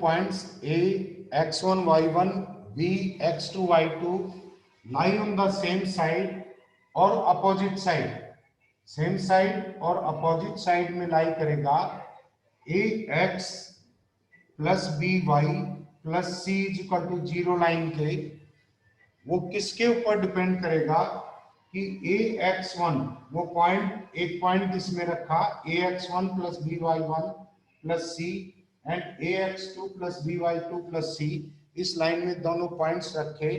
points A x1 y1 B x2 y2 lie on the same side और opposite side, same side और opposite side में lie करेगा A x plus B Y plus C is equal to 0 line के, वो किसके ऊपर depend करेगा कि ए एक्स वन, वो पॉइंट, एक पॉइंट इसमें रखा A X one plus B Y one plus C and A X two plus B Y two plus C, इस लाइन में दोनों पॉइंट्स रखे।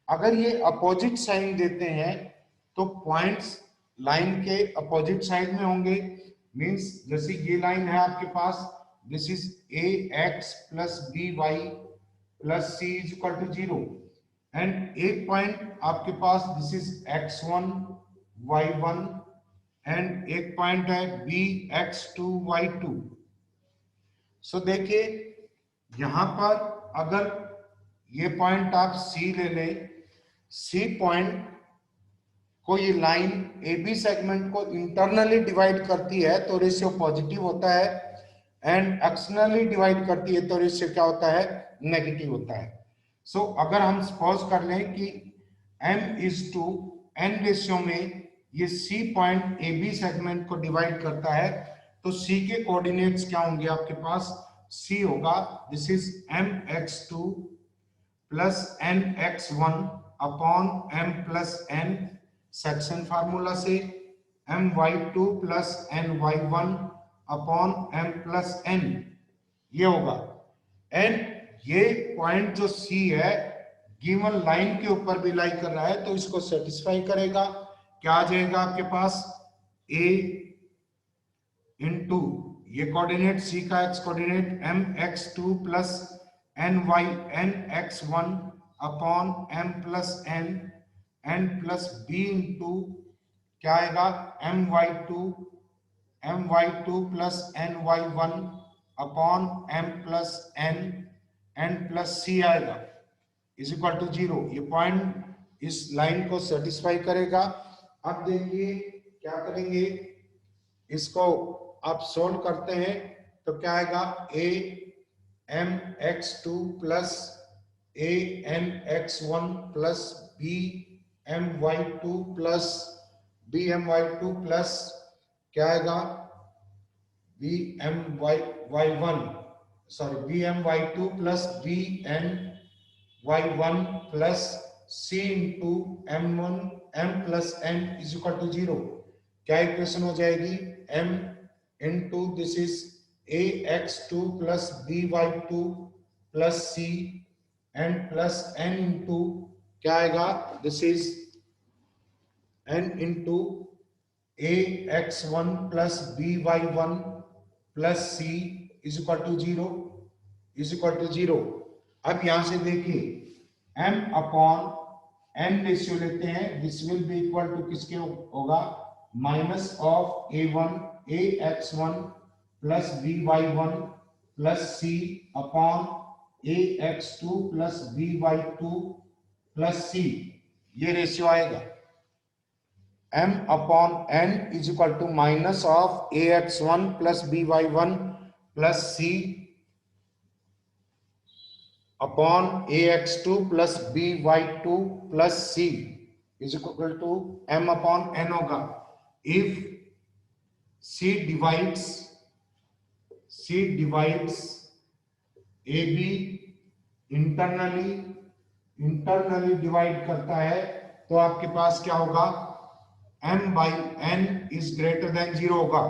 अगर ये अपोजिट साइन देते हैं तो पॉइंट्स लाइन के अपोजिट साइड में होंगे। मींस जैसे ये लाइन है आपके पास, this is A x plus B Y plus C is equal to 0 and एक पॉइंट आपके पास this is x1 y1 and एक पॉइंट है b x2 y2। सो देखिए यहां पर अगर ये पॉइंट आप C ले लें, C पॉइंट को ये लाइन AB सेगमेंट को इंटरनली डिवाइड करती है तो रेशियो पॉजिटिव होता है एंड एक्सटर्नली डिवाइड करती है तो रेशियो क्या होता है, नेगेटिव होता है। सो अगर हम सपोज कर लें कि m/n रेशियो में ये C पॉइंट AB सेगमेंट को डिवाइड करता है तो C के कोऑर्डिनेट्स क्या होंगे आपके पास, C होगा this is mx2 plus nx1 upon m plus n, section formula से my2 plus ny1 upon m plus n, ये होगा। एंड ये पॉइंट जो C है गिवन लाइन के ऊपर भी लाई कर रहा है तो इसको सेटिस्फाई करेगा। क्या आ जाएगा आपके पास, A इंटू ये कोऑर्डिनेट C का x coordinate mx2 plus nx1 upon m plus n and plus B into क्या आएगा my2 plus ny1 upon m plus n and plus C आएगा इज इक्वल टू 0। ये पॉइंट इस line को satisfy करेगा। अब देखिए क्या करेंगे, इसको आप सोल्व करते हैं तो क्या आएगा, a mx2 plus a nx1 plus b my2 plus b my2 plus क्या आएगा bmy2 plus bny1 plus c into m plus n is equal to 0। क्या इक्वेशन हो जाएगी, m into this is ax2 plus by2 plus c and plus n into क्या आएगा, this is n into ax1 plus by1 plus c is equal to 0 is equal to 0। अब यहां से देखिए m upon n ratio लेते हैं, this will be equal to किसके होगा, minus of ax1 plus by1 plus c upon ax2 plus by2 plus c, ये ratio आएगा। m upon n is equal to minus of ax1 plus by1 plus c upon ax2 plus by2 plus c is equal to m upon n होगा। If c divides ab internally divide करता है तो आपके पास क्या होगा, m by n is greater than 0 होगा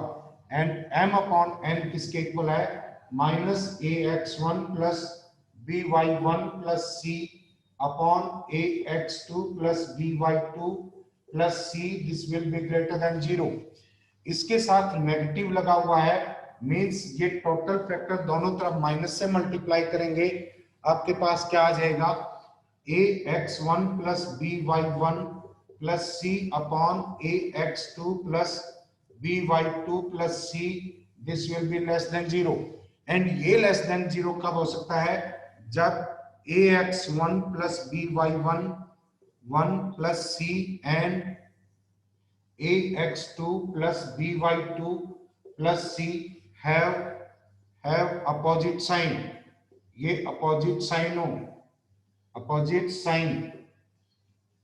and m upon n किसके इक्वल है, minus ax1 plus by1 plus c upon ax2 plus by2 plus c, this will be greater than 0। इसके साथ नेगेटिव लगा हुआ है, मींस ये टोटल फैक्टर दोनों तरफ माइनस से मल्टीप्लाई करेंगे, आपके पास क्या आ जाएगा, ax1 plus by1 plus c upon ax2 plus by2 plus c, this will be less than 0। And ये लेस देन 0 कब हो सकता है, जब ax1 plus by1 1 plus c and ax2 plus by2 plus c have opposite sign। ये opposite sign हो, opposite sign,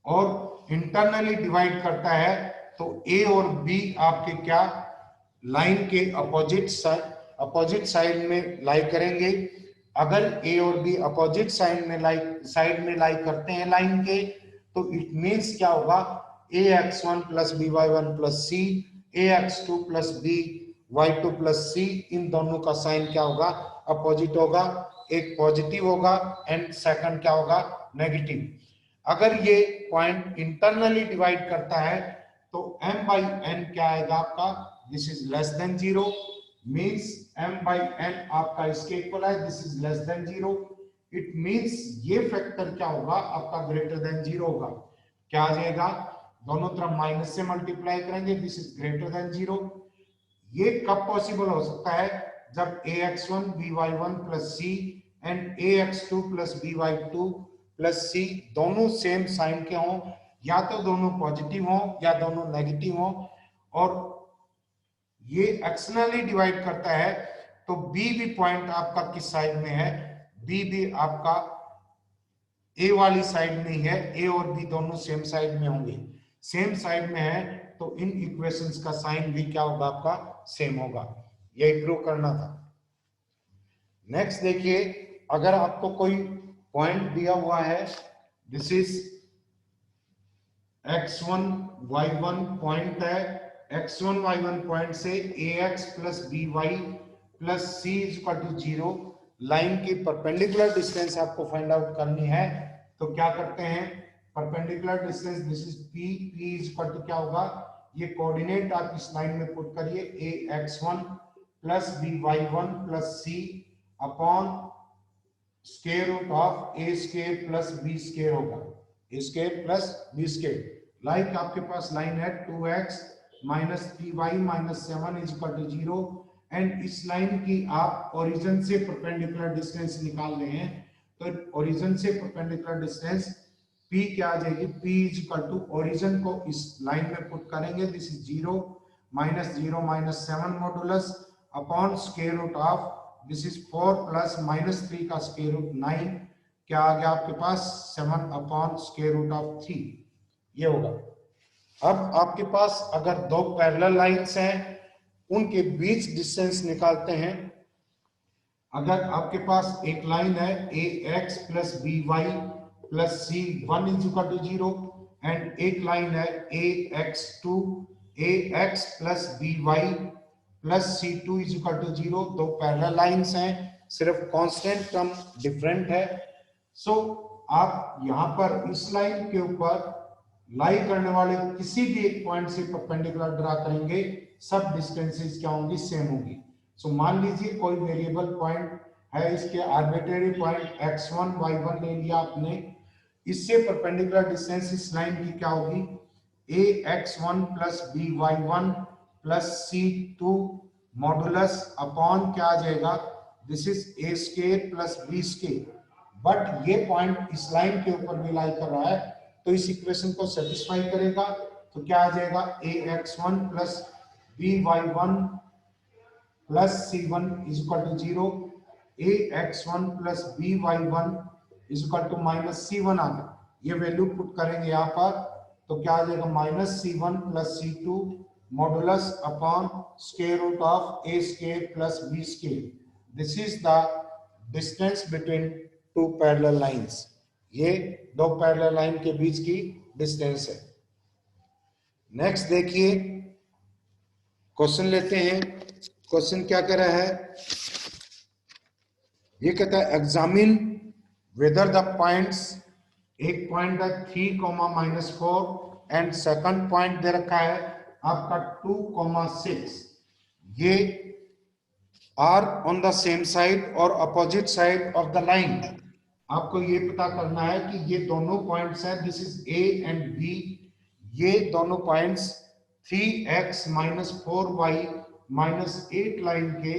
और internally divide करता है, तो ए और बी आपके क्या लाइन के अपोजिट साइड में लाई करेंगे। अगर ए और बी अपोजिट साइड में लाई करते हैं लाइन के, तो इट मीन्स क्या होगा, A X one plus B Y one plus C, A X two plus B Y two plus C, इन दोनों का साइन क्या होगा, अपोजिट होगा, एक पॉजिटिव होगा एंड सेकंड क्या होगा, नेगेटिव। अगर ये पॉइंट इंटरनली डिवाइड करता है तो m बाई n क्या आएगा आपका, this is less than zero, means m by n आपका इसके इक्वल है, this is less than zero. It means ये फैक्टर क्या होगा आपका, ग्रेटर देन जीरो होगा। क्या आ जाएगा, दोनों तरफ माइनस से मल्टीप्लाई करेंगे, this is greater than zero. ये कब पॉसिबल हो सकता है, जब ax1 by1 plus c and ax2 plus by2 plus C दोनों सेम साइन के हों, या तो दोनों पॉजिटिव हों या दोनों नेगेटिव हों, और ये एक्सटर्नली डिवाइड करता है, तो बी भी पॉइंट आपका किस साइड में है, बी भी आपका ए वाली साइड में ही है, ए और बी दोनों सेम साइड में होंगे, सेम साइड में है, तो इन इक्वेशंस का साइन भी क्या होगा आपका, सेम होगा। यही प्रूव करना था। नेक्स्ट देखिए, अगर आपको कोई पॉइंट दिया हुआ है, this is x1 y1 point है, x1 y1 पॉइंट से ax plus by plus c is equal to zero, line की परपेंडिकुलर डिस्टेंस आपको फाइंड आउट करनी है, तो क्या करते हैं, perpendicular distance this is p, p is equal to क्या होगा, ये कोऑर्डिनेट आप इस लाइन में पुट करिए, ax1 plus by1 plus c upon square root of A square plus B square होगा, A square plus B square. Like आपके पास लाइन है 2x minus 3y minus 7 is equal to zero, and इस line की आप origin से perpendicular distance निकाल रहे हैं, तो ओरिजिन से परपेंडिकुलर डिस्टेंस p क्या आ जाएगी, p is equal to origin को इस लाइन में पुट करेंगे, this is zero minus 7 modulus upon square root of this is 4 plus minus 3 का स्क्वायर रूट 9, क्या आ गया आपके पास 7 अपॉन स्क्वायर रूट ऑफ 3, ये होगा। अब आपके पास अगर दो पैरेलल लाइंस हैं, उनके बीच डिस्टेंस निकालते हैं। अगर आपके पास एक लाइन है ax plus by plus c 1 is equal to zero, and एक लाइन है ax plus by plus c2 is equal to zero, दो पैरेलल लाइंस हैं, सिर्फ कांस्टेंट टर्म डिफरेंट है। सो आप यहां पर इस लाइन के ऊपर लाई करने वाले किसी भी एक पॉइंट से परपेंडिकुलर ड्रा करेंगे, सब डिस्टेंसेस क्या होंगी, सेम होंगी। सो मान लीजिए कोई वेरिएबल पॉइंट है, इसके आर्बिट्रेरी पॉइंट x1 y1 ले लिया आपने, इससे परपेंडिकुलर डिस्टेंस इस लाइन की क्या होगी, ax1 plus by1 plus c2 modulus upon क्या आ जाएगा, this is A square plus B square. But ये पॉइंट इस लाइन के ऊपर भी लाई कर रहा है, तो इस इक्वेशन को सेटिस्फाई करेगा, तो क्या आ जाएगा, ax1 plus by1 plus c1 is equal to zero, ax1 plus by1 is equal to minus c1 आ गया, ये वैल्यू पुट करेंगे यहाँ पर, तो क्या आ जाएगा minus c1 plus c2 modulus upon square root of a square plus b square, this is the distance between two parallel lines, ये दो पैरेलल लाइन के बीच की डिस्टेंस है। नेक्स्ट देखिए, क्वेश्चन लेते हैं। क्वेश्चन क्या कह रहा है, ये कहता है एग्जामिन वेदर द पॉइंट्स, एक पॉइंट है 3, एंड सेकंड पॉइंट दे रखा है आपका 2, 6, ये are on the same side और opposite side of the line. आपको ये पता करना है कि ये दोनों पॉइंट्स हैं, this is A and B, ये दोनों points 3x minus 4y minus 8 line के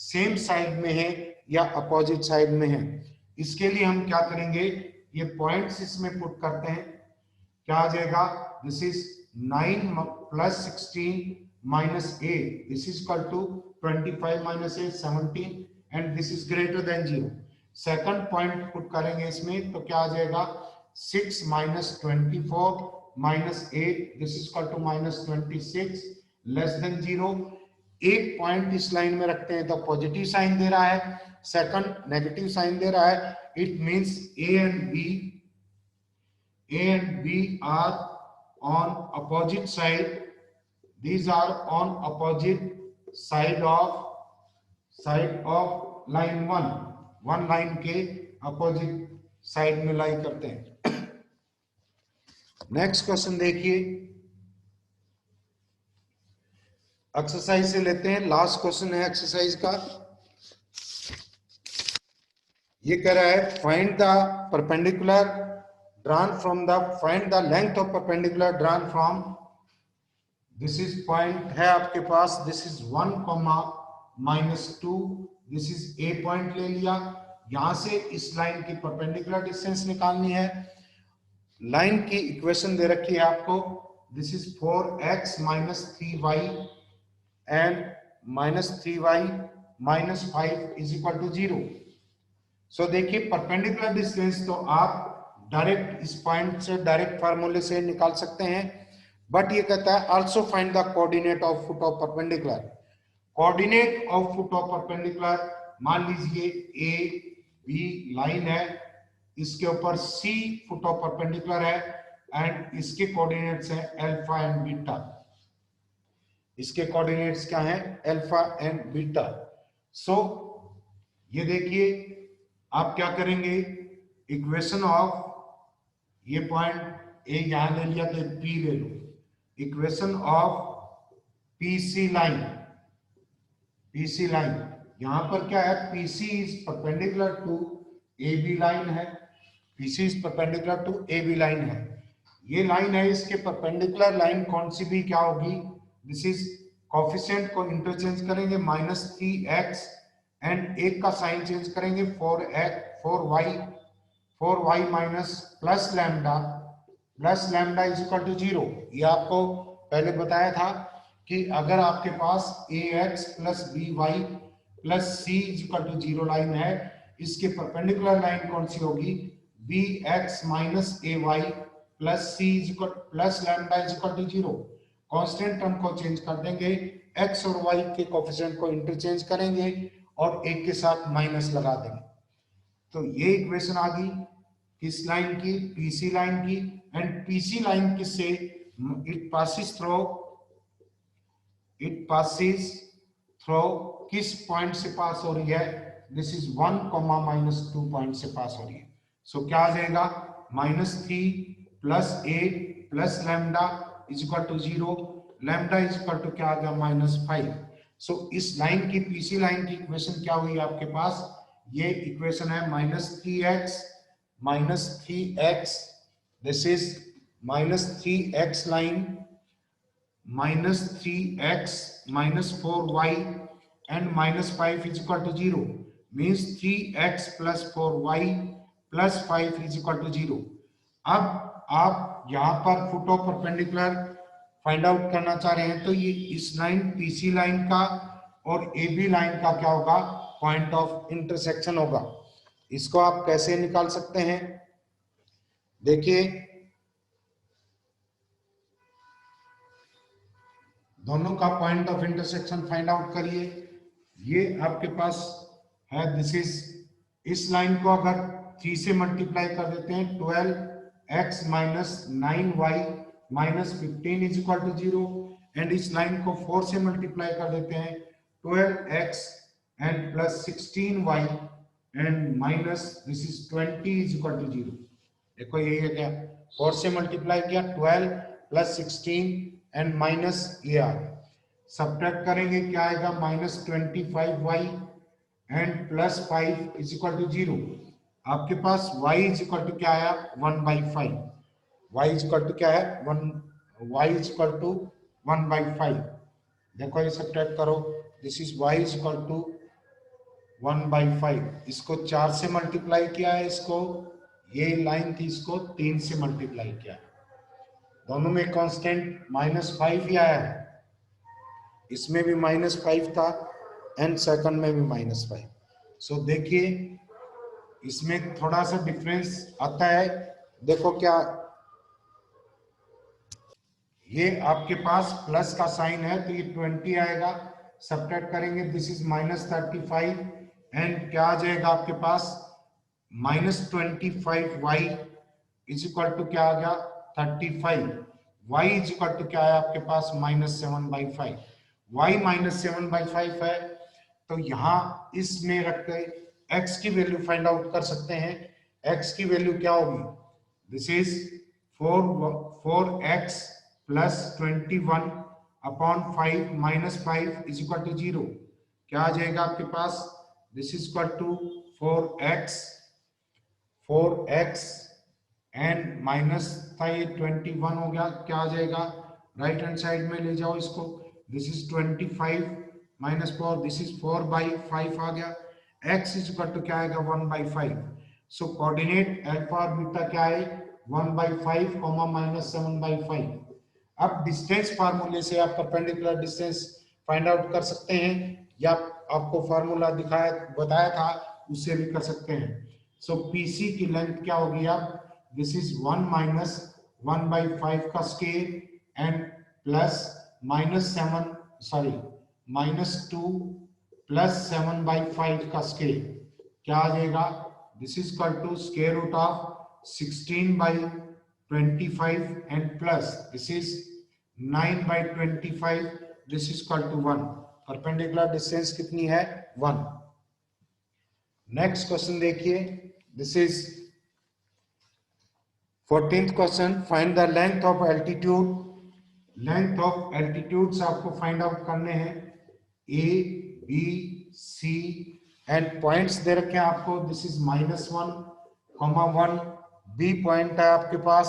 सेम साइड में है या अपोजिट साइड में है। इसके लिए हम क्या करेंगे, ये पॉइंट्स इसमें पुट करते हैं, क्या आ जाएगा, this is 9 plus 16 minus 8, this is equal to 25 minus 8 17, and this is greater than 0। Second point put करेंगे इसमें तो क्या आ जाएगा 6 minus 24 minus 8 this is equal to minus 26 less than 0। एक पॉइंट इस लाइन में रखते हैं तो पॉजिटिव साइन दे रहा है, सेकंड नेगेटिव साइन दे रहा है। It means A and B are on opposite side, these are on opposite side of line 1 line के अपोजिट साइड में लाई करते हैं। नेक्स्ट क्वेश्चन देखिए, एक्सरसाइज से लेते हैं, लास्ट क्वेश्चन है एक्सरसाइज का। ये कह रहा है find the perpendicular drawn from the find the length of perpendicular drawn from this is point है आपके पास, this is 1 -2, this is a point ले लिया। यहां से इस लाइन की परपेंडिकुलर डिस्टेंस निकालनी है। लाइन की इक्वेशन दे रखी है आपको, this is 4x - 3y and -3y - 5 is equal to 0। So देखिए परपेंडिकुलर डिस्टेंस तो आप डायरेक्ट इस पॉइंट से डायरेक्ट फार्मूले से निकाल सकते हैं, बट ये कहता है also find the coordinate of foot of perpendicular. Coordinate of foot of perpendicular, मान लीजिए ए बी लाइन है, इसके ऊपर सी फुट ऑफ परपेंडिकुलर है एंड इसके कोऑर्डिनेट्स हैं अल्फा एंड बीटा। इसके कोऑर्डिनेट्स क्या हैं? Alpha and beta. सो ये देखिए आप क्या करेंगे, इक्वेशन ऑफ ये पॉइंट ए यहां ले लिया तो पी ले लो, इक्वेशन ऑफ पीसी लाइन यहां पर क्या है, PC is perpendicular to A B line है, PC is perpendicular to A B line है। ये लाइन है, इसके परपेंडिकुलर लाइन कौन सी भी क्या होगी, दिस इज कोफिशिएंट को इंटरचेंज करेंगे -3x एंड एक का साइन चेंज करेंगे 4y minus plus lambda is equal to 0। ये आपको पहले बताया था कि अगर आपके पास ax plus by plus c is equal to 0 line है, इसके परपेंडिकुलर लाइन कौन सी होगी, bx minus ay plus c is equal plus lambda is equal to 0। Constant term को चेंज कर देंगे, x और y के कोफिशिएंट को इंटरचेंज करेंगे और एक के साथ माइनस लगा देंगे। तो ये इक्वेशन आ गई किस लाइन की, पीसी लाइन की। एंड पीसी लाइन किससे, इट पासिस थ्रू किस पॉइंट से पास हो रही है, दिस इज 1, -2 पॉइंट से पास हो रही है। सो क्या आ जाएगा, -3 plus 8 plus lambda is equal to 0, lambda is equal to क्या आ गया, -5। सो इस लाइन की पीसी लाइन की इक्वेशन क्या हुई आपके पास, ये इक्वेशन है -3x this is -3x line -3x -4y and -5 is equal to 0 means 3x plus 4y plus 5 is equal to 0। अब आप यहाँ पर foot of perpendicular find out करना चाह रहे हैं तो ये इस लाइन पीसी लाइन का और ए बी लाइन का क्या होगा, पॉइंट ऑफ इंटरसेक्शन होगा। इसको आप कैसे निकाल सकते हैं, देखिए दोनों का point of intersection find out करिए। ये आपके पास है, दिस इज इस लाइन को अगर 3 से मल्टीप्लाई कर देते हैं 12x minus 9y minus 15 is equal to 0 and इस लाइन को 4 से मल्टीप्लाई कर देते हैं 12x and plus 16y and minus this is 20 is equal to 0। देखो यही है क्या, 4 से मल्टीप्लाई किया 12 plus 16 and minus a r, subtract करेंगे क्या आएगा, -25y and plus 5 is equal to 0। आपके पास y इज इक्वल टू क्या आया, 1/5, y इज इक्वल टू क्या है, y इज इक्वल टू 1/5। देखो ये सब्ट्रैक्ट करो, this is y is equal to 1/5। इसको 4 से मल्टीप्लाई किया है, इसको ये लाइन थी इसको 3 से मल्टीप्लाई किया, दोनों में कांस्टेंट -5 ही आया है, इसमें भी -5 था एंड सेकंड में भी -5। सो देखिए इसमें थोड़ा सा डिफरेंस आता है। देखो क्या, ये आपके पास प्लस का साइन है तो ये 20 आएगा, सब्ट्रैक्ट करेंगे, दिस इज -35 एंड क्या आ जाएगा आपके पास -25y इज इक्वल टू क्या आ गया 35, y इज इक्वल टू क्या है आपके पास -7/5, y -7/5 है तो यहाँ इसमें रख के x की वैल्यू फाइंड आउट कर सकते हैं। x की वैल्यू क्या होगी, this is 4x plus 21 upon 5 minus 5 is equal to 0। क्या आ जाएगा आपके पास, this is equal to 4x and minus था ये 21 हो गया, क्या आ जाएगा राइट हैंड साइड में ले जाओ इसको, this is 25 minus 4, this is 4/5 आ गया, x इज इक्वल टू क्या आएगा 1/5। सो कोऑर्डिनेट अल्फा और बीटा क्या है 1/5 -7/5। अब डिस्टेंस फार्मूले से आप परपेंडिकुलर डिस्टेंस फाइंड आउट कर सकते हैं या आपको फार्मूला दिखाया बताया था उससे भी कर सकते हैं। सो पीसी की लेंथ क्या होगी, अब दिस इज 1 माइनस 1/5 का स्केयर एंड प्लस -2 प्लस 7/5 का स्केयर, क्या आ जाएगा, this is equal to square root of 16/25 and plus this is 9/25, this is equal to 1। Perpendicular distance कितनी है 1। नेक्स्ट क्वेश्चन देखिए, this is 14th question, find the length of altitude. Length of altitudes आपको find out करने हैं, A B C and points दे रखे हैं आपको, दिस इज -1, 1, बी पॉइंट है आपके पास,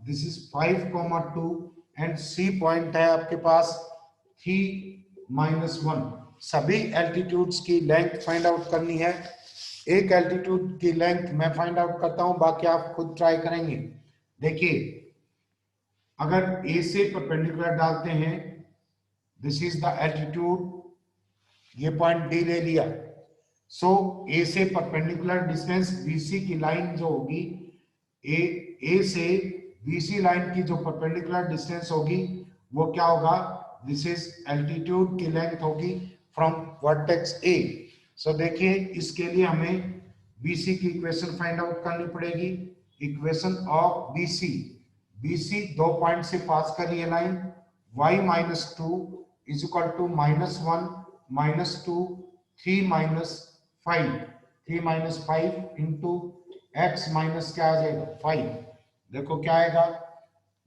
this is 5, 2 and C point है आपके पास 3, -1। सभी एल्टीट्यूड्स की लेंथ फाइंड आउट करनी है। एक एल्टीट्यूड की लेंथ मैं फाइंड आउट करता हूं, बाकी आप खुद ट्राई करेंगे। देखिए अगर ए से परपेंडिकुलर डालते हैं, दिस इज द एल्टीट्यूड, ये पॉइंट डी ले लिया, सो ए से परपेंडिकुलर डिस्टेंस बीसी की लाइन जो होगी, ए से बीसी लाइन की जो परपेंडिकुलर डिस्टेंस होगी वो क्या होगा, दिस इज एल्टीट्यूड की लेंथ होगी फ्रॉम वर्टेक्स ए। सो देखिए इसके लिए हमें बीसी की इक्वेशन फाइंड आउट करनी पड़ेगी। इक्वेशन ऑफ बीसी, बीसी दो पॉइंट से पास कर रही है line, y -2 is equal to -1 -2 3 -5 into x minus क्या आ जाएगा 5। देखो क्या आएगा,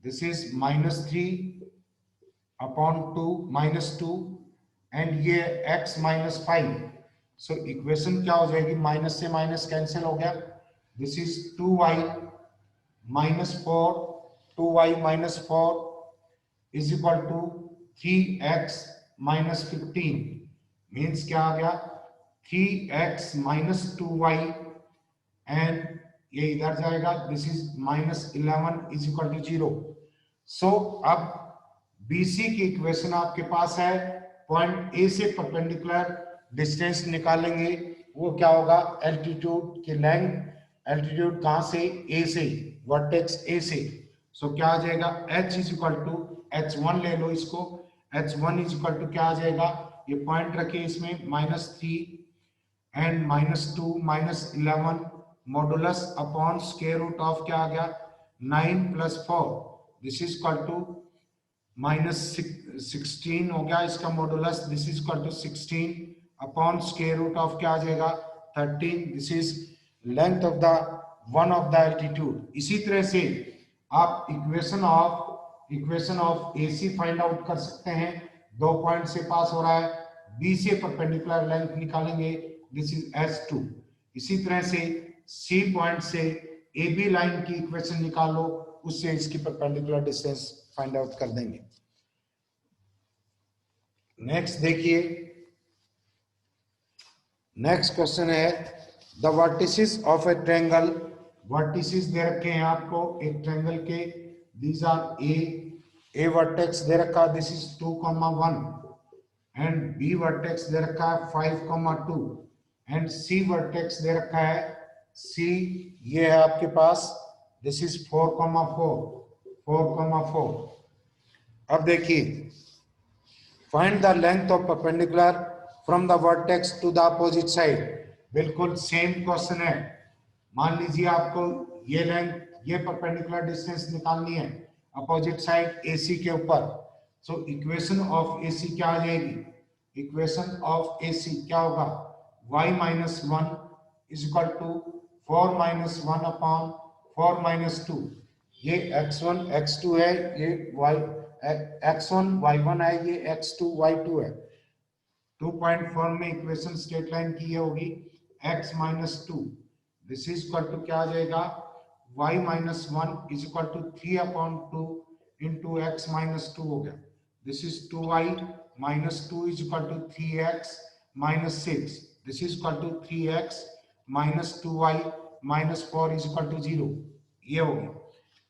दिस इज -3 अपॉन 2 एंड ये x -5। सो इक्वेशन क्या हो जाएगी, माइनस से माइनस कैंसिल हो गया, this is 2y -4 is equal to 3x -15, means क्या आ गया 3x -2y एंड ये इधर जाएगा, this is -11 is equal to 0। So अब BC की इक्वेशन आपके पास है, पॉइंट ए से परपेंडिकुलर डिस्टेंस निकालेंगे, वो क्या होगा एल्टीट्यूड की लेंथ, एल्टीट्यूड कहां से, ए से, वर्टेक्स ए से। सो क्या आ जाएगा h is equal to h1 ले लो इसको, h1 इज इक्वल टू क्या आ जाएगा, ये पॉइंट रखिए इसमें -3 and -2 -11 modulus upon square root of क्या आ गया 9 + 4, दिस इज इक्वल टू -16 हो गया इसका modulus, this is equal to 16 upon square root of क्या आ जाएगा 13, this is length of the one of the altitude. इसी तरह से आप equation of AC find out कर सकते हैं, दो पॉइंट से पास हो रहा है, B से परपेंडिकुलर लेंथ निकालेंगे, दिस इज S2। इसी तरह से C पॉइंट से AB लाइन की इक्वेशन निकालो, उससे इसकी परपेंडिकुलर डिस्टेंस फाइंड आउट कर देंगे। नेक्स्ट देखिए, नेक्स्ट क्वेश्चन है the vertices of a triangle. Vertices दे रखे हैं आपको एक ट्रायंगल के, दीज आर ए वर्टेक्स दे रखा है, this is 2, 1 and B vertex दे रखा है 5, 2 एंड C वर्टेक्स दे रखा है सी ये है आपके पास, दिस इज 4,4, 4,4। अब देखिए, find the length of perpendicular from the vertex to the opposite side. बिल्कुल सेम क्वेश्चन है। मान लीजिए आपको ये लेंथ, ये परपेंडिकुलर डिस्टेंस निकालनी है अपोजिट साइड AC के ऊपर। सो इक्वेशन ऑफ AC क्या आ जाएगी? इक्वेशन ऑफ AC क्या होगा? y minus 1 is equal to 4 minus 1 upon 4 minus 2। ये x1 x2 है, ये y x1 y1 है, ये x2 y2 है। 2 पॉइंट फॉर्म में इक्वेशन स्ट्रेट लाइन की ये होगी x minus 2, this is equal to क्या आ जाएगा? y minus 1 is equal to 3 upon 2 into x minus 2 हो गया। This is 2y minus 2 is equal to 3x minus 6, this is equal to 3x minus 2y minus 4 is equal to 0। ये हो गया।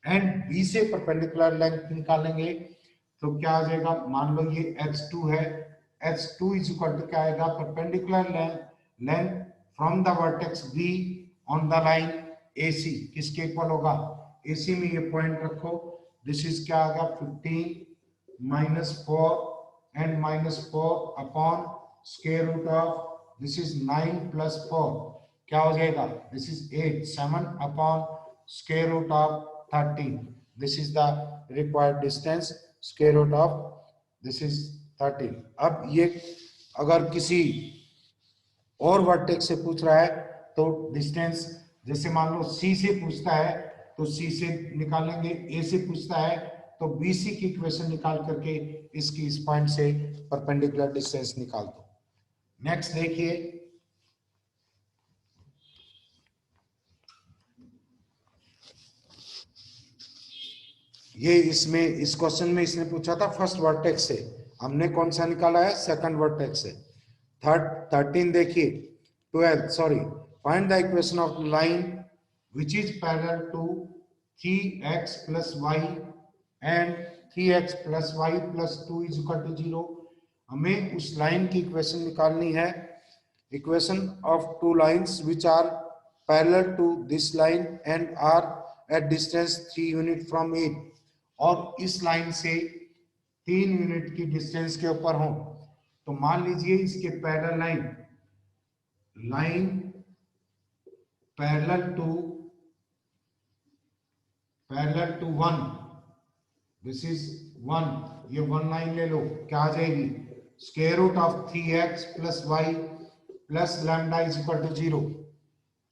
And B से perpendicular length निकालेंगे तो क्या आ जाएगा? मान लो ये h2 है, h2 इज इक्वल टू क्या आएगा? Perpendicular length from the vertex B on the line AC किसके इक्वल होगा? AC में ये पॉइंट रखो, दिस इज क्या आएगा? 15 minus 4 and minus 4 upon square root of this is 9 plus 4 क्या हो जाएगा? This is 8, 7 upon square root of 13, this is the required distance, square root of this is 13। अब ये अगर किसी और वर्टेक्स से पूछ रहा है तो डिस्टेंस, जैसे मान लो C से पूछता है तो C से निकालेंगे, A से पूछता है तो BC की इक्वेशन निकाल करके इसकी इस पॉइंट से परपेंडिकुलर डिस्टेंस निकाल दो। नेक्स्ट देखिए, ये इसमें इस क्वेश्चन में इसने पूछा था फर्स्ट वर्टेक्स से, हमने कौन सा निकाला है? सेकंड वर्टेक्स से। 13 देखिए, 12 sorry, find the equation of line which is parallel to 3x plus y and 3x plus y plus 2 is equal to 0। हमें उस लाइन की इक्वेशन निकालनी है, equation of two lines which are parallel to this line and are at distance 3 unit from it, और इस line से 3 unit की distance के ऊपर हो। तो मान लीजिए इसके parallel line parallel to 1, this is 1, ये 1 लाइन ले लो, क्या आ जाएगी? Square root of 3x plus Y plus lambda is equal to 0।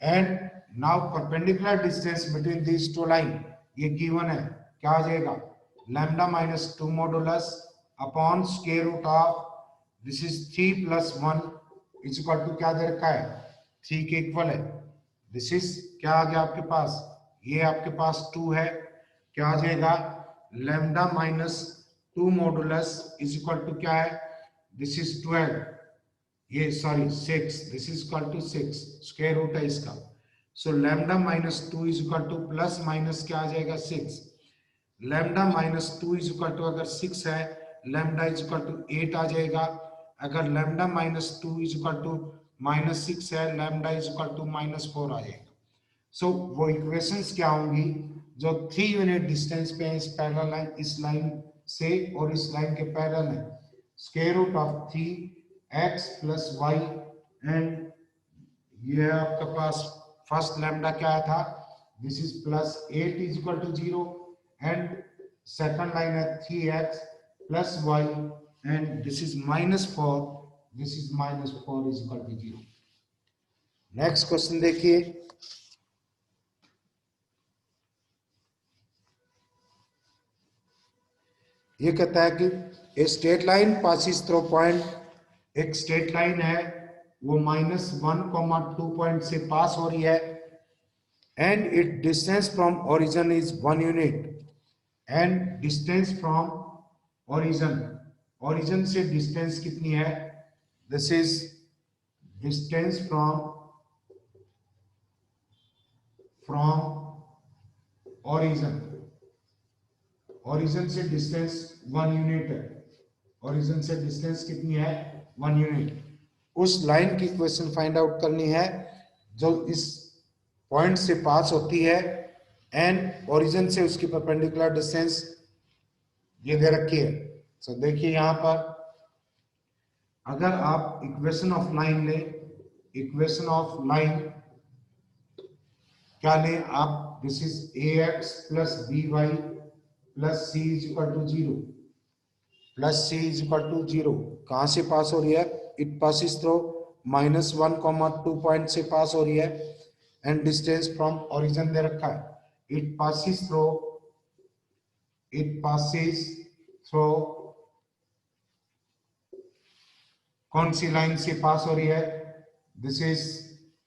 And now perpendicular distance between these two line ये गिवन है, क्या आ जाएगा? Lambda minus 2 modulus upon square root of this is 3 plus 1 is equal to क्या दे रखा है? 3 के इक्वल है। दिस इज क्या आ गया आपके पास? ये आपके पास 2 है, क्या आ जाएगा? Lambda minus 2 modulus is equal to क्या है? दिस इज 12, ये sorry 6, this is equal to 6, square root है इसका। So lambda minus 2 is equal to plus minus क्या आ जाएगा? 6। Lambda minus 2 is equal to अगर 6 है, लैम्डा इज इक्वल टू 8 आ जाएगा। अगर lambda minus 2 is equal to minus 6 है, lambda is equal to minus 4 आ जाएगा। सो वो इक्वेशंस क्या होंगी जो 3 यूनिट डिस्टेंस पे इस पैरेलल लाइन, इस लाइन से और इस लाइन के पैरेलल है? Square root of 3x plus y and ये आपके पास फर्स्ट लैम्डा क्या आया था? This is plus 8 is equal to 0 and second line है 3x plus y and this is minus 4, this is minus 4 is equal to 0। Next question देखिए, ये कहता है कि a straight line passes through point, एक स्ट्रेट लाइन है वो -1,2 point से पास हो रही है and it distance from origin is 1 unit and distance from origin से डिस्टेंस कितनी है? This is distance from origin से डिस्टेंस 1 यूनिट है। ओरिजिन से डिस्टेंस कितनी है? 1 यूनिट। उस लाइन की इक्वेशन फाइंड आउट करनी है जो इस पॉइंट से पास होती है एंड ओरिजिन से उसकी परपेंडिकुलर डिस्टेंस ये दे रखी है। सो देखिए यहां पर अगर आप इक्वेशन ऑफ लाइन ले, इक्वेशन ऑफ लाइन क्या लें आप, this is A x plus B Y plus C is equal to zero, plus C is equal to zero. कहां से पास हो रही है, इट पासिस थ्रू -1, 2 पॉइंट से पास हो रही है एंड डिस्टेंस फ्रॉम ओरिजिन दे रखा है, it passes through, it passes through कौन सी लाइन से पास हो रही है, दिस इज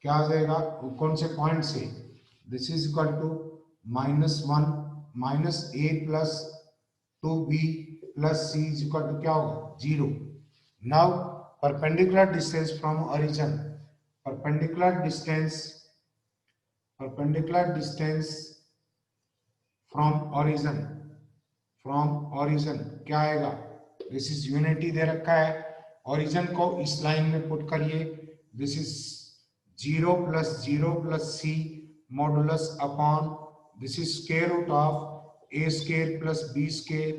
क्या आ जाएगा, कौन से पॉइंट से, this is equal to -1 -a plus 2b plus c is equal to क्या होगा, जीरो। Now perpendicular distance from origin, perpendicular distance, perpendicular distance from origin, from origin क्या आएगा, दिस इज यूनिटी दे रखा है, ओरिजिन को इस लाइन में पुट करिए, this is 0 plus c modulus upon this is square root of A square plus B square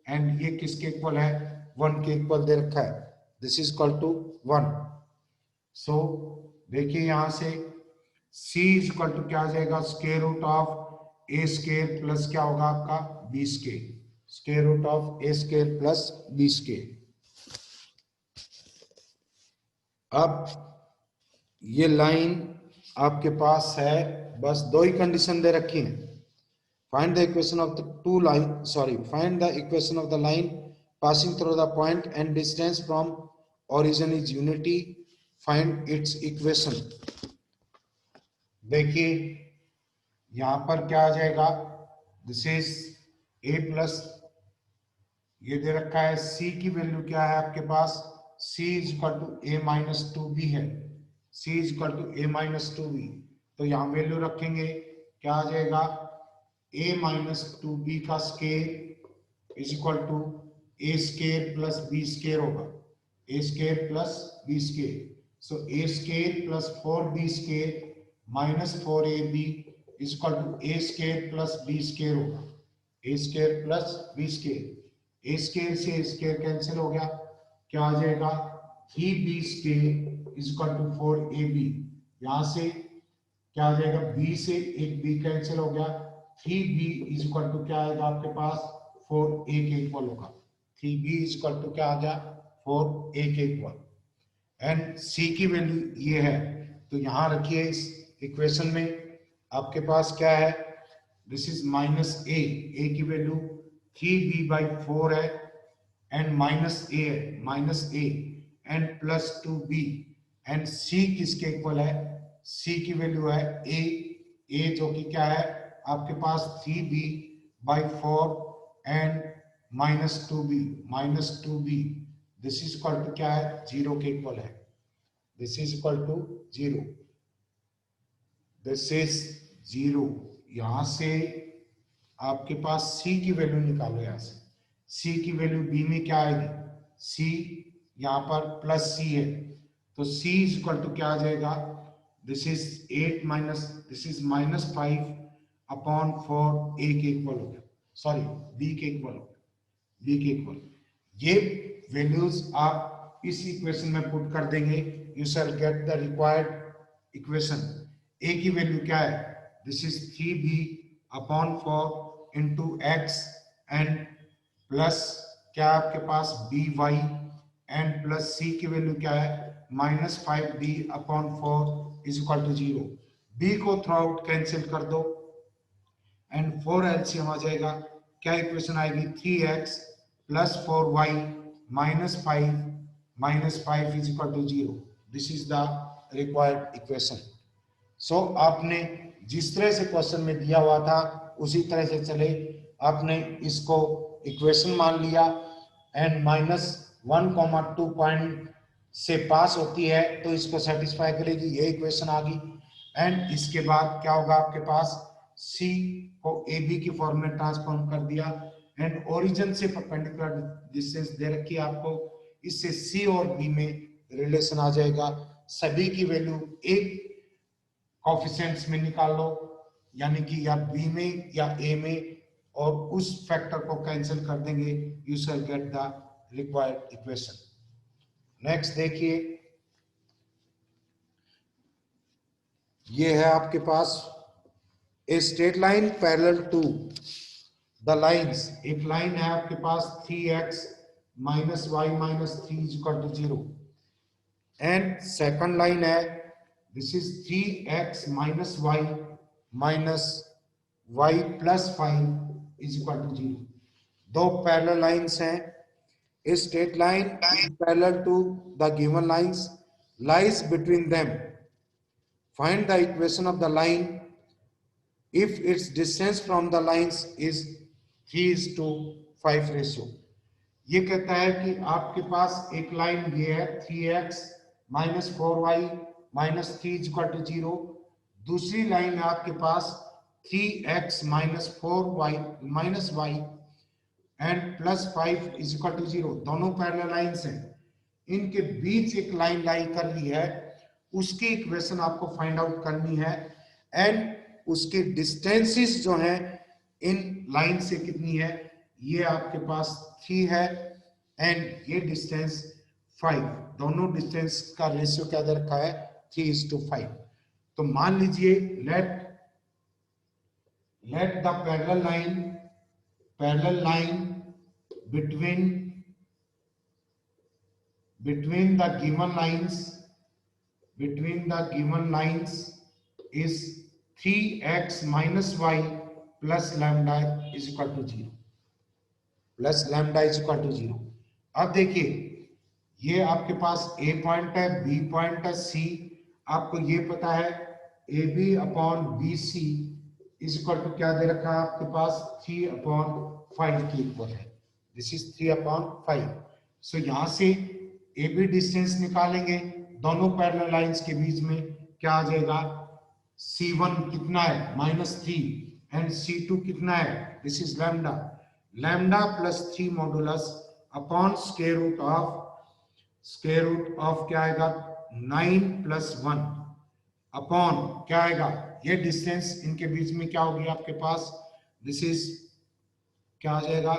and ये किसके इक्वल है, 1 के इक्वल दे रखा है, दिस इज इक्वल टू 1। सो देखिए यहां से c इज इक्वल टू क्या आ जाएगा, square root of A square plus क्या होगा आपका b square, square root of A square plus B square. अब ये लाइन आपके पास है, बस दो ही कंडीशन दे रखी है, find the equation of the two line, sorry find the equation of the line passing through the point and distance from origin is unity, find its equation. देखिए यहां पर क्या आ जाएगा, दिस इज a प्लस, ये दे रखा है c की वैल्यू क्या है आपके पास, c is equal to a minus 2b है, c is equal to a minus 2b, तो यहाँ वैल्यू रखेंगे क्या आ जाएगा, a माइनस 2b का square is equal to a square plus b square होगा, a square plus b square, so a square plus 4b square minus 4ab is equal to a square plus b square होगा, a square plus b square, a square से a square cancel हो गया, क्या आ जाएगा 3b square is equal to 4ab, यहां से क्या आ जाएगा, b से एक b कैंसिल हो गया, 3b इज इक्वल टू क्या आएगा आपके पास 4a के इक्वल होगा, 3b इज इक्वल टू क्या आ गया 4a के इक्वल, एंड c की वैल्यू ये है, तो यहां रखिए इस इक्वेशन में आपके पास क्या है, दिस इज माइनस a की वैल्यू 3b/4 है एंड माइनस a है, minus a and plus 2b and c किसके इक्वल है, c की वैल्यू है a जो कि क्या है आपके पास 3b/4 and minus 2b, this is equal to क्या है 0 के इक्वल है, this is equal to 0, this is 0। यहां से आपके पास c की वैल्यू निकालो, यहां से c की वैल्यू b में क्या आएगी, c यहाँ पर प्लस c है, तो c इज इक्वल टू क्या आ जाएगा, this is 8 minus this is -5/4 a के इक्वल हो गया, सॉरी b के इक्वल हो गया, b के इक्वल। ये वैल्यूज आप इस इक्वेशन में पुट कर देंगे, you shall get the required equation. a की वैल्यू क्या है, this is 3b/4 into x and plus क्या आपके पास by एंड प्लस c की वैल्यू क्या है -5b/4 is equal to 0, b को थ्रू आउट कैंसिल कर दो एंड 4 एलसीएम आ जाएगा, क्या इक्वेशन आएगी 3x plus 4y -5 is equal to 0, this is the required equation. So आपने जिस तरह से क्वेश्चन में दिया हुआ था उसी तरह से चले, आपने इसको इक्वेशन मान लिया एंड -1, 2 पॉइंट से पास होती है तो इसको सेटिस्फाई करेगी, ये इक्वेशन आ गई, एंड इसके बाद क्या होगा आपके पास c को ab की फॉर्म में ट्रांसफॉर्म कर दिया एंड ओरिजिन से परपेंडिकुलर डिस्टेंस दे रखी है आपको, इससे c और b में रिलेशन आ जाएगा, सभी की वैल्यू एक कोफिशिएंट्स में निकाल लो, यानी कि या बी में या ए में, और उस फैक्टर को कैंसिल कर देंगे, you shall get the required equation. Next देखिए, ये है आपके पास a straight line parallel to the lines. एक लाइन है आपके पास 3x minus Y minus 3 is equal to 0, and second line है this is 3x minus Y minus Y plus 5 is equal to 0। दो पैरेलल लाइंस हैं। A straight line is parallel to the given lines lies between them. Find the equation of the line if its distance from the lines is 3:5 ratio. ये कहता है कि आपके पास एक line ये है 3x minus 4y minus 3 is equal to 0, दूसरी line है आपके पास 3x minus 4y minus y and plus 5 is equal to 0। दोनों पैरेलल लाइंस हैं, इनके बीच एक लाइन लाई कर ली है, उसकी इक्वेशन आपको फाइंड आउट करनी है, एंड उसके डिस्टेंसेस जो हैं इन लाइन से कितनी है, ये आपके पास 3 है एंड ये डिस्टेंस 5। दोनों डिस्टेंस का रेशियो क्या दे रखा है, 3:5। तो मान लीजिए let the parallel line between the given lines is 3x minus y plus lambda is equal to 0, अब देखिए ये आपके पास A पॉइंट है, B पॉइंट है, C आपको ये पता है AB upon BC is equal to क्या दे रखा है आपके पास 3/5 के इक्वल है, दिस इज 3/5। सो यहां से ए बी डिस्टेंस निकालेंगे दोनों पैरेलल लाइंस के बीच में, क्या आ जाएगा, C1 कितना है -3 एंड C2 कितना है, this is lambda plus 3 modulus upon square root of क्या आएगा 9 + 1 अपॉन क्या आएगा, ये डिस्टेंस इनके बीच में क्या होगी आपके पास, दिस इज क्या आ जाएगा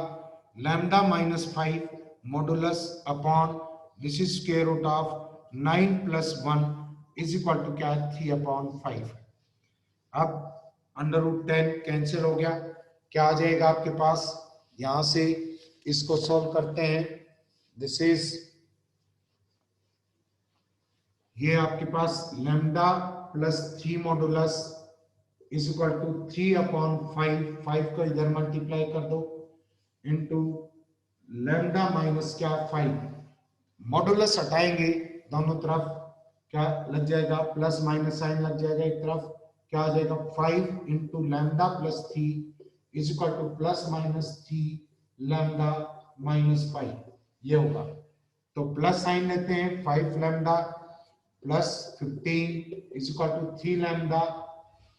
lambda -5 modulus upon this is square root of 9 + 1 is equal to क्या है 3/5। अब √10 कैंसिल हो गया, क्या आ जाएगा आपके पास, यहां से इसको सॉल्व करते हैं, दिस इज ये आपके पास lambda plus 3 modulus is equal to 3/5 को इधर मल्टीप्लाई कर दो इनटू लैम्डा माइनस क्या 5, मॉडुलस हटाएंगे दोनों तरफ क्या लग जाएगा, प्लस माइनस साइन लग जाएगा एक तरफ, क्या आ जाएगा 5 into lambda plus 3 is equal to plus minus 3 lambda minus 5, ये होगा। तो प्लस साइन लेते हैं, 5 lambda plus 15 is equal to 3 lambda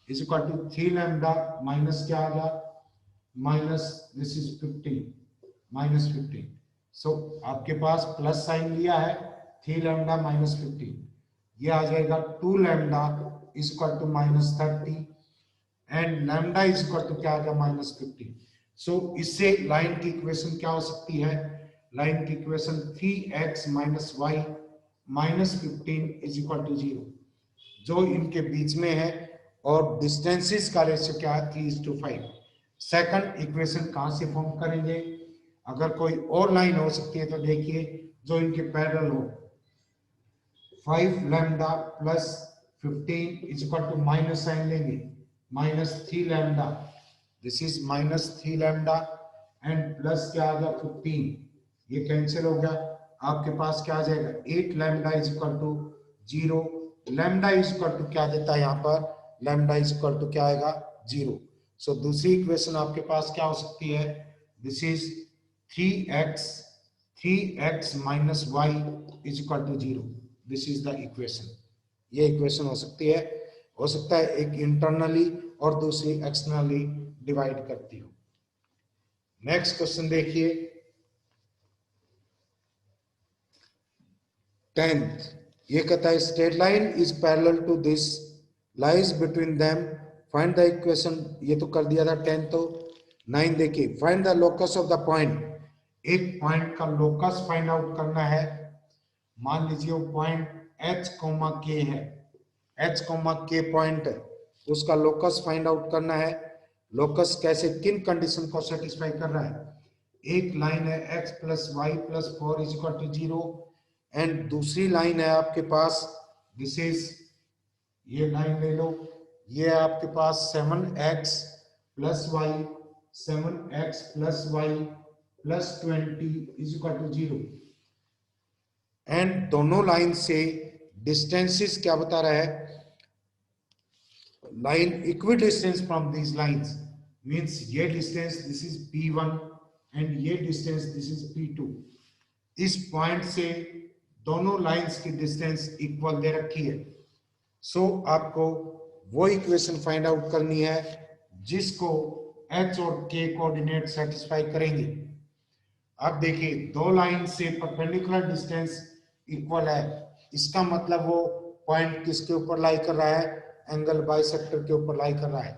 is equal to 3 lambda minus क्या आ गया माइनस दिस इज 15 -15। सो आपके पास प्लस साइन लिया है 3 लैम्डा -15, ये आ जाएगा 2 lambda is equal to -30 and lambda is equal to क्या आ गया -15। सो इससे लाइन की इक्वेशन क्या हो सकती है, लाइन की equation 3x minus Y minus 15 is equal to 0, जो इनके बीच में है, और डिस्टेंसेस का रेशियो क्या है 3:5। सेकंड इक्वेशन कहां से फॉर्म करेंगे, अगर कोई और लाइन हो सकती है तो देखिए जो इनके पैरेलल हो, 5 lambda plus 15 is equal to minus sign लेंगे -3 lambda, this is -3 lambda and plus क्या आ गया 15, ये कैंसिल हो गया, आपके पास क्या आ जाएगा 8 lambda is equal to 0, lambda is equal to क्या देता है यहाँ पर, लैम्डा इज इक्वल टू क्या आएगा 0। सो दूसरी इक्वेशन आपके पास क्या हो सकती है, this is 3x minus y is equal to 0, this is the equation. ये इक्वेशन हो सकती है, हो सकता है एक इंटरनली और दूसरी एक्सटर्नली डिवाइड करती हो। नेक्स्ट क्वेश्चन देखिए 10th, ये कहता है straight line is parallel to this lies between them, find the equation, ये तो कर दिया था 10। तो 9 देखिए, find the locus of the point, एक पॉइंट का लोकस फाइंड आउट करना है। मान लीजिए वो पॉइंट एच कोमा के है, एच कोमा के पॉइंट है, उसका लोकस फाइंड आउट करना है। लोकस कैसे, किन कंडीशन को सेटिस्फाई कर रहा है? एक लाइन है x plus Y plus 4 is equal to 0, and दूसरी लाइन है आपके पास, दिस इज, ये लाइन ले लो, ये है आपके पास 7x plus Y, 7x plus Y plus 20 is equal to 0, and दोनों लाइन से डिस्टेंसेस क्या बता रहा है? Line equidistance from these lines means ये distance this is p1 and ये डिस्टेंस दिस इज p2। इस पॉइंट से दोनों लाइंस की डिस्टेंस इक्वल दे रखी है। सो आपको वो इक्वेशन फाइंड आउट करनी है जिसको h और k कोऑर्डिनेट सेटिस्फाई करेंगे। अब देखिए, दो लाइन से परपेंडिकुलर डिस्टेंस इक्वल है, इसका मतलब वो पॉइंट किसके ऊपर लाई कर रहा है? एंगल बाइसेक्टर के ऊपर लाई कर रहा है,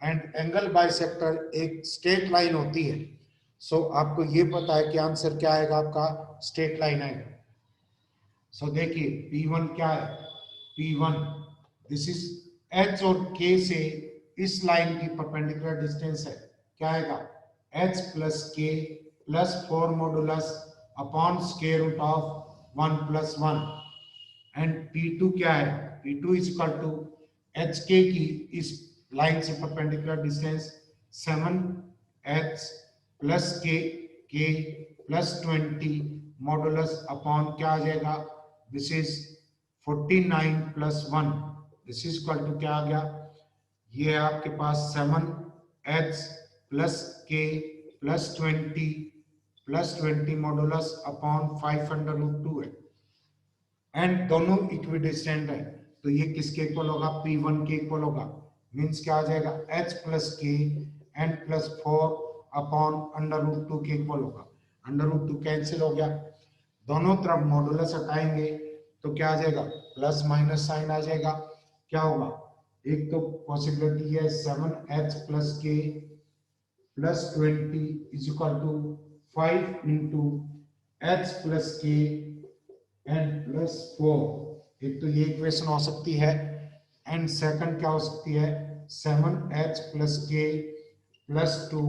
एंड एंगल बाइसेक्टर एक स्ट्रेट लाइन होती है। सो आपको ये पता है कि आंसर क्या आएगा आपका? स्ट्रेट लाइन आएगा। सो देखिए P1 क्या है? P1 दिस इज H और K से इस लाइन की परपेंडिकुलर डिस्टेंस है, क्या आएगा? H plus K plus 4 modulus upon square root of 1 plus 1, and P2 क्या है? P2 is equal to HK की इस लाइन से perpendicular distance 7H plus K plus 20 modulus upon क्या आ जाएगा? This is 49 plus 1, this is equal to क्या आ गया? ये है आपके पास 7H plus K plus 20 modulus upon 5√2 है, एंड दोनों इक्विडिस्टेंट है, तो ये किसके इक्वल होगा? P1 के इक्वल होगा। मींस क्या आ जाएगा? H plus K n plus 4 upon √2 के इक्वल होगा। √2 कैंसिल हो गया, दोनों तरफ मॉडुलस हटाएंगे तो क्या आ जाएगा? प्लस माइनस साइन आ जाएगा। क्या होगा? एक तो पॉसिबिलिटी है 7H plus K plus 20 is equal to 5 into H plus K and plus 4, एक तो ये इक्वेशन हो सकती है, एंड सेकंड क्या हो सकती है? 7H plus K plus 2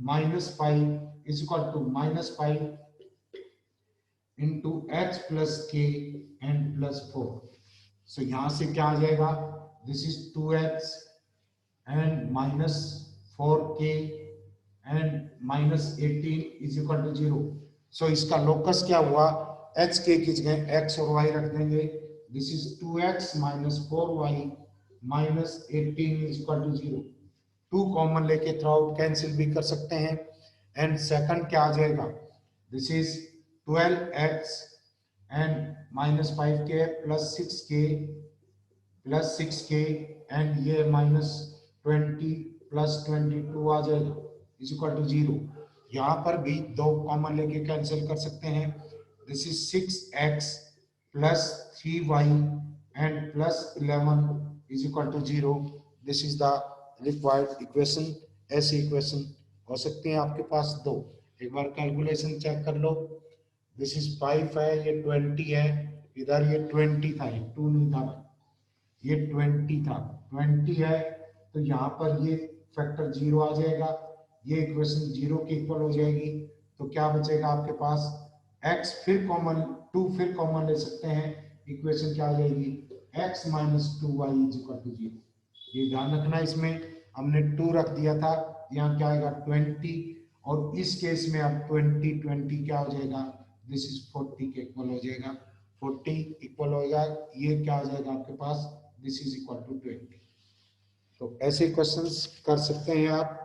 minus 5 is equal to minus 5 into H plus K and plus 4। So यहां से क्या आ जाएगा? This is 2H and minus 4K and minus 18 is equal to 0। So इसका लोकस क्या हुआ? H K की जगह x और y रख देंगे, this is 2x minus 4y minus 18 is equal to 0। 2 common लेके थ्रू आउट कैंसिल भी कर सकते हैं, एंड सेकंड क्या आ जाएगा? This is 12x and minus 5k plus 6k and ये माइनस 20 प्लस 22 आ जाएगा इज इक्वल टू 0। यहाँ पर भी 2 कॉमन लेके कैंसिल कर सकते हैं, this is 6x plus 3y and plus 11 is equal to 0। This is the required equation. ऐसी इक्वेशन हो सकती है आपके पास 2। एक बार कैलकुलेशन चेक कर लो, दिस इज 5 है, ये 20 है, इधर ये 20 था, ये 2 नहीं था, ये 20 था, 20 है, तो यहाँ पर ये फैक्टर 0 आ जाएगा, ये इक्वेशन 0 के इक्वल हो जाएगी। तो क्या बचेगा आपके पास? x फिर कॉमन, 2 फिर कॉमन ले सकते हैं, इक्वेशन क्या आ जाएगी? x minus 2y is equal to 0। ये ध्यान रखना, इसमें हमने 2 रख दिया था, यहाँ क्या आएगा? 20, और इस केस में अब 20 क्या हो जाएगा? दिस इज 40 के इक्वल हो जाएगा, 40 इक्वल होगा, ये क्या आ जाएगा आपके पास? This is equal to 20। तो ऐसे क्वेश्चंस कर सकते हैं आप।